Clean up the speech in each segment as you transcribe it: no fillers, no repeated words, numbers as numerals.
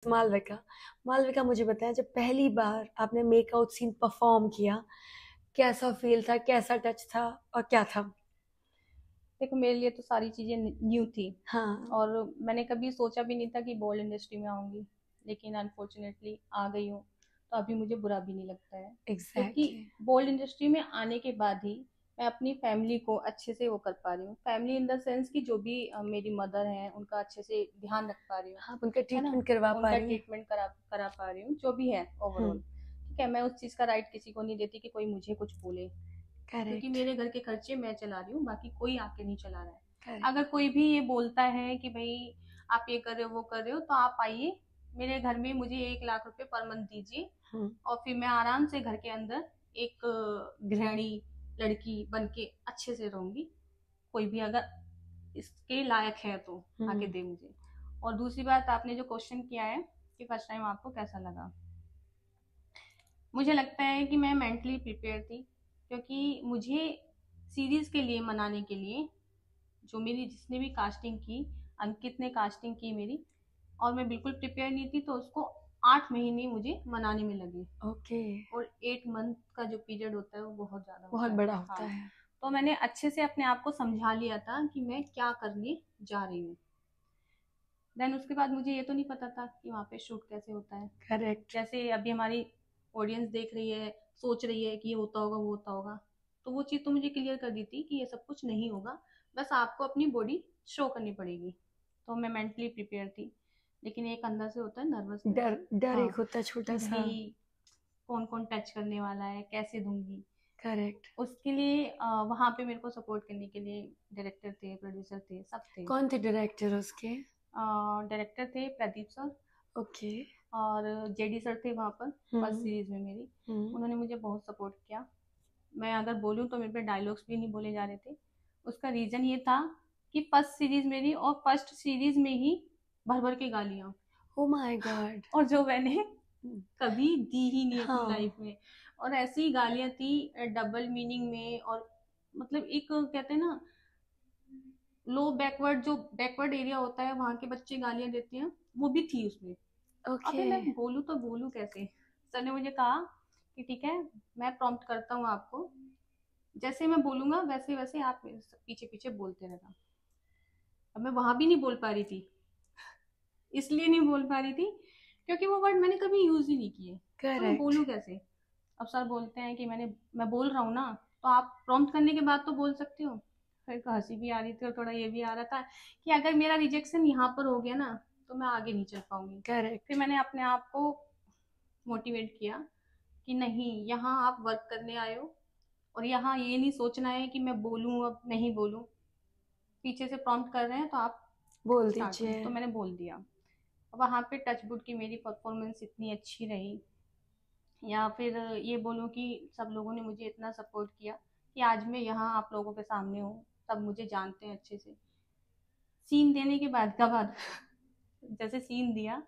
मालविका। मालविका, मुझे बताएं, जब पहली बार आपने मेकआउट सीन परफॉर्म किया, कैसा फील था, कैसा टच था और क्या था? देखो, मेरे लिए तो सारी चीजें न्यू थी। हाँ। और मैंने कभी सोचा भी नहीं था कि बॉल इंडस्ट्री में आऊंगी। लेकिन अनफॉर्चुनेटली आ गई हूँ। तो अभी मुझे बुरा भी नहीं लगता है। क्योंकि एग्जैक्टली। बॉल इंडस्ट्री में आने के बाद ही मैं अपनी फैमिली को अच्छे से वो कर पा रही हूँ। फैमिली इन द सेंस कि जो भी मेरी मदर हैं उनका अच्छे से ध्यान रख पा रही हूँ। आप उनका है ना। ट्रीटमेंट करवा पा उनका रही हैं। ट्रीटमेंट करा करा पा रही हूँ, जो भी है ओवरऑल। हम्म। ठीक है, मैं उस चीज़ का राइट किसी को नहीं देती कि कोई मुझे कुछ बोले। क्योंकि करेक्ट। मेरे घर के खर्चे मैं चला रही हूँ, बाकी कोई आके नहीं चला रहा है। करेक्ट। अगर कोई भी ये बोलता है कि भाई आप ये कर रहे हो वो कर रहे हो, तो आप आइए मेरे घर में, मुझे 1 लाख रुपए पर मंथ दीजिए। हम्म। और फिर मैं आराम से घर के अंदर एक गृहिणी लड़की बन के अच्छे से रहूंगी। कोई भी अगर इसके लायक है तो आके हम्म। दे मुझे। और दूसरी बात, आपने जो क्वेश्चन किया है कि फर्स्ट टाइम आपको कैसा लगा, मुझे लगता है कि मैं मेंटली प्रिपेयर थी। क्योंकि मुझे सीरीज के लिए मनाने के लिए, जो मेरी जिसने भी कास्टिंग की, अंकित ने कास्टिंग की मेरी, और मैं बिल्कुल प्रिपेयर नहीं थी, तो उसको 8 महीने मुझे मनाने में लगे। ओके। और 8 मंथ का जो पीरियड होता है वो बहुत ज्यादा बहुत होता है। बड़ा होता हाँ। है। तो मैंने अच्छे से अपने आप को समझा लिया था कि मैं क्या करने जा रही हूँ। देन उसके बाद मुझे ये तो नहीं पता था कि वहाँ पे शूट कैसे होता है। करेक्ट। जैसे अभी हमारी ऑडियंस देख रही है, सोच रही है कि ये होता होगा वो होता होगा। तो वो चीज़ तो मुझे क्लियर कर दी थी कि ये सब कुछ नहीं होगा। बस आपको अपनी बॉडी शो करनी पड़ेगी। तो मैं मेंटली प्रिपेयर थी। लेकिन एक अंदर से होता है नर्वसनेस। डर डर हाँ। एक होता है कि छोटा सा। भाई कौन कौन टच करने वाला है, कैसे दूंगी। करेक्ट। उसके लिए वहाँ पे मेरे को सपोर्ट करने के लिए डायरेक्टर थे, प्रोड्यूसर थे, सब थे। कौन थे डायरेक्टर उसके? डायरेक्टर थे प्रदीप सर। ओके। और जेडी सर थे वहाँ पर फर्स्ट हम्म। सीरीज में मेरी। हम्म। उन्होंने मुझे बहुत सपोर्ट किया। मैं अगर बोलूँ तो मेरे पे डायलॉग्स भी नहीं बोले जा रहे थे। उसका रीज़न ये था कि फर्स्ट सीरीज मेरी, और फर्स्ट सीरीज में ही भर भर के गालियाँ। Oh my God. और जो मैंने कभी दी ही नहीं अपनी हाँ। लाइफ में। और ऐसी गालियाँ थी डबल मीनिंग में। और मतलब एक कहते हैं ना, लो बैकवर्ड, जो बैकवर्ड एरिया होता है वहाँ के बच्चे गालियाँ देते हैं, वो भी थी उसमें। ओके। अबे मैं बोलूँ तो बोलूँ कैसे। सर ने मुझे कहा कि ठीक है, मैं प्रॉम्प्ट करता हूँ आपको, जैसे मैं बोलूंगा वैसे वैसे आप मेरे पीछे पीछे बोलते रहना। अब मैं वहां भी नहीं बोल पा रही थी। इसलिए नहीं बोल पा रही थी क्योंकि वो वर्ड मैंने कभी यूज ही नहीं किए। तो मैं करेक्ट। बोलूँ कैसे। अब सर बोलते हैं कि मैं बोल रहा हूँ ना, तो आप प्रॉम्प्ट करने के बाद तो बोल सकते हो। फिर हंसी भी आ रही थी और थोड़ा ये भी आ रहा था कि अगर मेरा रिजेक्शन यहाँ पर हो गया ना, तो मैं आगे नहीं चल पाऊंगी। फिर करेक्ट। मैंने अपने आप को मोटिवेट किया कि नहीं, यहाँ आप वर्क करने आए हो। और यहाँ ये नहीं सोचना है कि मैं बोलूँ अब नहीं बोलूँ। पीछे से प्रॉम्प्ट कर रहे हैं तो आप बोल स्टार्ट करो। दीजिए। तो मैंने बोल दिया। वहाँ पे टचवुड की मेरी परफॉर्मेंस इतनी अच्छी रही, या फिर ये बोलूँ कि सब लोगों ने मुझे इतना सपोर्ट किया कि आज मैं यहाँ आप लोगों के सामने हूँ। सब मुझे जानते हैं अच्छे से। सीन देने के बाद का बात जैसे सीन दिया,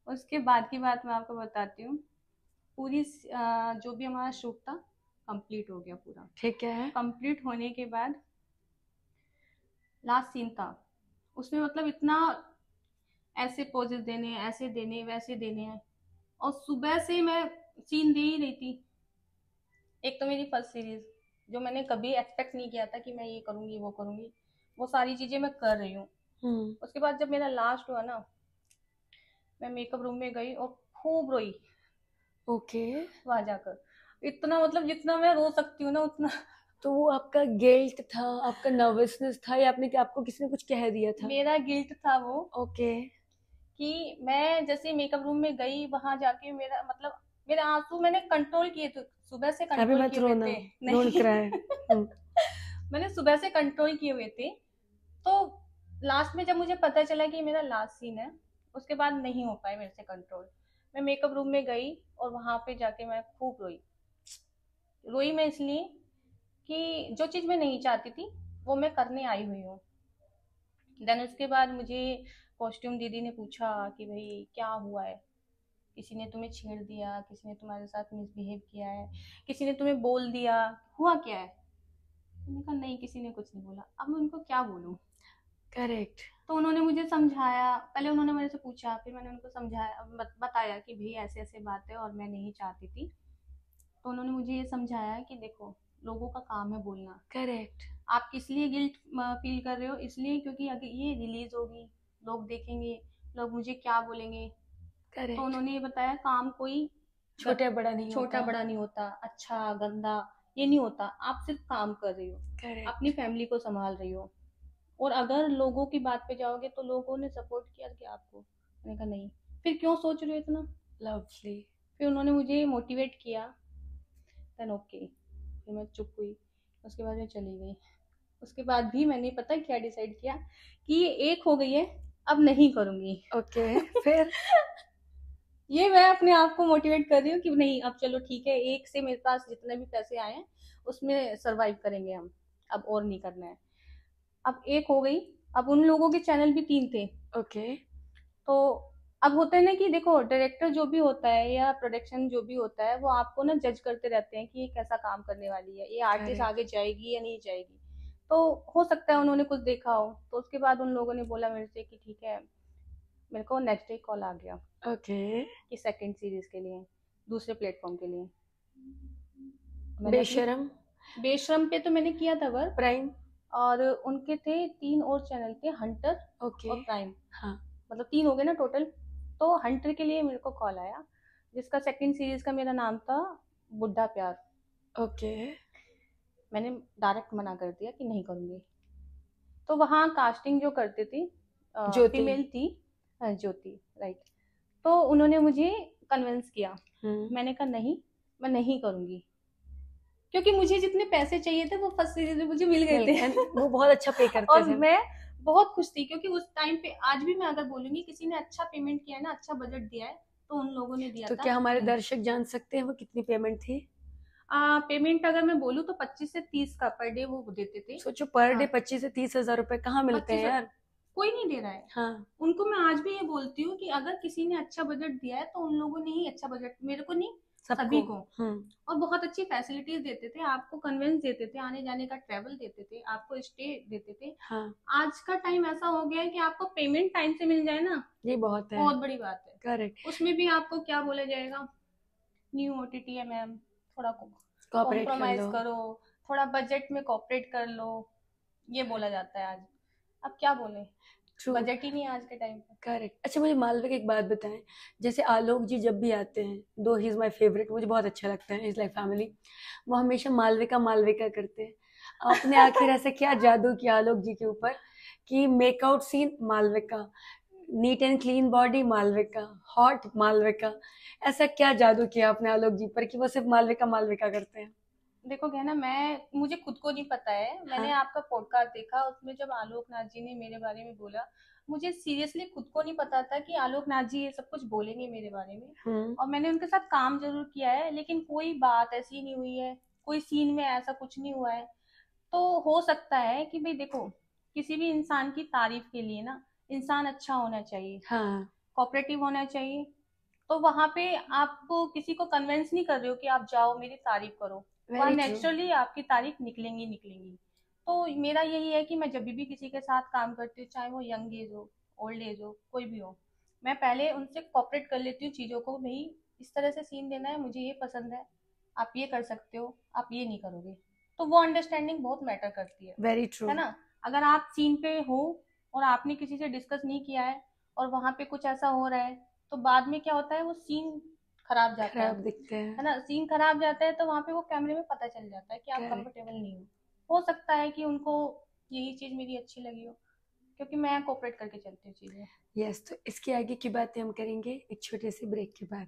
उसके बाद की बात मैं आपको बताती हूँ। पूरी जो भी हमारा शूट था कंप्लीट हो गया पूरा। ठीक है। कंप्लीट होने के बाद लास्ट सीन था, उसमें मतलब इतना ऐसे पोजेस देने, ऐसे देने, वैसे देने हैं। और सुबह से मैं सीन दे ही रही थी। एक तो मेरी फर्स्ट सीरीज, जो मैंने कभी एक्सपेक्ट नहीं किया था कि मैं ये करूंगी वो करूंगी, वो सारी चीजें मैं कर रही हूँ। हम्म। उसके बाद जब मेरा लास्ट हुआ ना, मैं मेकअप रूम में गई और खूब रोई ओके। वहां जाकर। इतना मतलब जितना मैं रो सकती हूँ ना उतना। तो वो आपका गिल्ट था, आपका नर्वसनेस था, या आपने आपको किसी ने कुछ कह दिया था? मेरा गिल्ट था वो। ओके। कि मैं जैसे मेकअप रूम में गई, वहां जाके मेरा मतलब मेरे आंसू मैंने कंट्रोल किए थे, सुबह से अभी कंट्रोल मत किए हुए रोना। थे। डोंट नहीं। क्राई। हम्म। मैंने सुबह से कंट्रोल किए हुए थे। तो लास्ट में जब मुझे पता चला कि मेरा लास्ट सीन है, उसके बाद नहीं हो पाए मेरे से कंट्रोल। मैं मेकअप रूम में गई और वहां पे जाके मैं खूब रोई। रोई मैं इसलिए कि जो चीज मैं नहीं चाहती थी वो मैं करने आई हुई हूँ। देन उसके बाद मुझे कॉस्ट्यूम दीदी ने पूछा कि भाई क्या हुआ है, किसी ने तुम्हें छेड़ दिया, किसी ने तुम्हारे साथ मिसबिहेव किया है, किसी ने तुम्हें बोल दिया, हुआ क्या है। मैंने कहा नहीं, किसी ने कुछ नहीं बोला। अब मैं उनको क्या बोलूँ। करेक्ट। तो उन्होंने मुझे समझाया, पहले उन्होंने मेरे से पूछा, फिर मैंने उनको समझाया, बताया कि भाई ऐसे ऐसे बात है और मैं नहीं चाहती थी। तो उन्होंने मुझे ये समझाया कि देखो, लोगों का काम है बोलना। करेक्ट। आप किस लिए गिल्ट फील कर रहे हो? इसलिए क्योंकि अगर ये रिलीज होगी, लोग देखेंगे, लोग मुझे क्या बोलेंगे। तो करेक्ट। उन्होंने ये बताया, काम कोई छोटा बड़ा नहीं छोटा होता। बड़ा नहीं होता, अच्छा गंदा ये नहीं होता। आप सिर्फ काम कर रही हो, अपनी करेक्ट। फैमिली को संभाल रही हो। और अगर लोगों की बात पे जाओगे तो लोगों ने सपोर्ट किया कि आपको, मैंने कहा नहीं, फिर क्यों सोच रहे हो इतना। लवली। फिर उन्होंने मुझे मोटिवेट किया, देन ओके, फिर मैं चुप हुई। उसके बाद मैं चली गई। उसके बाद भी मैंने पता क्या डिसाइड किया कि ये एक हो गई है, अब नहीं करूंगी। ओके। फिर? ये मैं अपने आप को मोटिवेट कर रही हूँ कि नहीं, अब चलो ठीक है, एक से मेरे पास जितने भी पैसे आए हैं उसमें सरवाइव करेंगे हम, अब और नहीं करना है। अब एक हो गई। अब उन लोगों के चैनल भी 3 थे। ओके। तो अब होता है ना कि देखो, डायरेक्टर जो भी होता है या प्रोडक्शन जो भी होता है, वो आपको ना जज करते रहते हैं कि ये कैसा काम करने वाली है, ये आर्टिस्ट करेक्ट। आगे जाएगी या नहीं जाएगी। तो हो सकता है उन्होंने कुछ देखा हो। तो उसके बाद उन लोगों ने बोला मेरे से कि ठीक है। मेरे को नेक्स्ट डे कॉल आ गया ओके। कि सेकंड सीरीज के लिए, दूसरे प्लेटफॉर्म के लिए। मैंने अपनी बेशरम। बेशरम पे तो मैंने किया था वर्क। प्राइम। और उनके थे 3 और चैनल थे, हंटर ओके। और प्राइम। हाँ। मतलब 3 हो गए ना टोटल। तो हंटर के लिए मेरे को कॉल आया, जिसका सेकंड सीरीज का मेरा नाम था बुढ़ा प्यार। ओके। मैंने डायरेक्ट मना कर दिया कि नहीं करूँगी। तो वहाँ कास्टिंग जो करती थी, ज्योति। फीमेल थी, ज्योति, राइट। तो उन्होंने मुझे कन्विंस किया। हम्म। मैंने कहा नहीं, मैं नहीं करूँगी। क्योंकि मुझे जितने पैसे चाहिए थे वो फर्स्ट सीरीज में मुझे मिल गए थे। वो बहुत अच्छा पे करते और थे। मैं बहुत खुश थी, क्योंकि उस टाइम पे, आज भी मैं अगर बोलूंगी किसी ने अच्छा पेमेंट किया है ना, अच्छा बजट दिया है, तो उन लोगों ने दिया तो था। क्या हमारे दर्शक जान सकते हैं वो कितनी पेमेंट थी? पेमेंट अगर मैं बोलूँ तो 25 से 30 का पर डे वो देते थे। सोचो, पर डे हाँ, 25 से 30 हजार रुपए कहाँ मिलते हैं 25, यार। कोई नहीं दे रहा है। हाँ। उनको मैं आज भी ये बोलती हूँ कि अगर किसी ने अच्छा बजट दिया है तो उन लोगों ने ही अच्छा बजट, मेरे को नहीं, सबको। सभी को। हम्म। और बहुत अच्छी फैसिलिटीज देते थे, आपको कन्वेंस देते थे, आने जाने का ट्रेवल देते थे, आपको स्टे देते थे। हाँ। आज का टाइम ऐसा हो गया है कि आपको पेमेंट टाइम से मिल जाए ना, ये बहुत है। बहुत बड़ी बात है। करेक्ट। उसमें भी आपको क्या बोला जाएगा, न्यू ओटीटी है मैम, थोड़ा कॉपरेट कर कॉम्प्रोमाइज लो। करो, थोड़ा बजट में कॉपरेट कर लो, ये बोला जाता है आज। अब क्या बोले, ट्रू। बजट ही नहीं है आज के टाइम पे। करेक्ट। अच्छा, मुझे मालविका एक बात बताएं। जैसे आलोक जी जब भी आते हैं, दो ही इज माय फेवरेट, मुझे बहुत अच्छा लगता है, इज लाइक फैमिली। वो हमेशा मालविका मालविका करते हैं। आपने आखिर ऐसा क्या जादू किया आलोक जी के ऊपर कि make out scene Malvika, neat and clean body Malvika, hot Malvika, ऐसा क्या जादू किया आपने आलोक जी पर कि वो सिर्फ मालविका मालविका करते हैं? देखो कहना, मैं, मुझे खुद को नहीं पता है। मैंने हाँ। आपका पॉडकास्ट देखा, उसमें जब आलोक नाथ जी ने मेरे बारे में बोला, मुझे सीरियसली खुद को नहीं पता था कि आलोक नाथ जी ये सब कुछ बोलेंगे मेरे बारे में। हम्म। और मैंने उनके साथ काम जरूर किया है, लेकिन कोई बात ऐसी नहीं हुई है, कोई सीन में ऐसा कुछ नहीं हुआ है। तो हो सकता है कि भाई देखो, किसी भी इंसान की तारीफ के लिए ना, इंसान अच्छा होना चाहिए, हाँ। कोऑपरेटिव होना चाहिए। तो वहां पे आप किसी को कन्विंस नहीं कर रहे हो कि आप जाओ मेरी तारीफ करो, वहाँ वेरी ट्रू। नेचुरली आपकी तारीफ निकलेंगी निकलेंगी। तो मेरा यही है कि मैं जब भी किसी के साथ काम करती हूँ, चाहे वो यंग एज हो, ओल्ड एज हो, कोई भी हो, मैं पहले उनसे कॉपरेट कर लेती हूँ चीज़ों को। भाई इस तरह से सीन देना है, मुझे ये पसंद है, आप ये कर सकते हो, आप ये नहीं करोगे। तो वो अंडरस्टैंडिंग बहुत मैटर करती वेरी ट्रू। है ना। अगर आप सीन पे हो और आपने किसी से डिस्कस नहीं किया है, और वहां पे कुछ ऐसा हो रहा है, तो बाद में क्या होता है, वो सीन खराब जाता खराब दिखते है हैं। ना। सीन खराब जाता है तो वहां पे वो कैमरे में पता चल जाता है कि आप करेक्ट। कंफर्टेबल नहीं हो सकता है कि उनको यही चीज मेरी अच्छी लगी हो, क्योंकि मैं कोऑपरेट करके चलती हूँ चीजें। यस, तो इसके आगे की बातें हम करेंगे एक छोटे से ब्रेक के बाद।